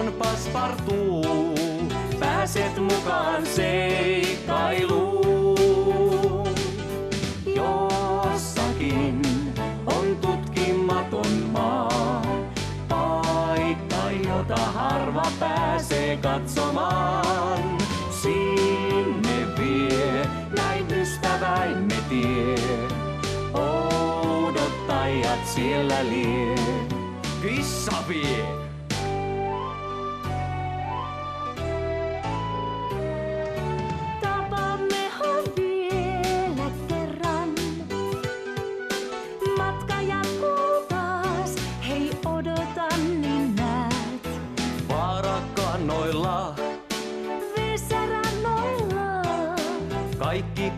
on Passepartout. Pääset mukaan seikkailuun. Jossakin on tutkimaton maa. Paikka, jota harva pääsee katsomaan. Sinne vie näin ystäväimme tie. Odottajat siellä lie. Kissa vie. Tapaammehan vielä kerran. Matka jatkuu taas. Hei, odotan, niin näet. Vaarakannoilla Vesarannoilla. kaikki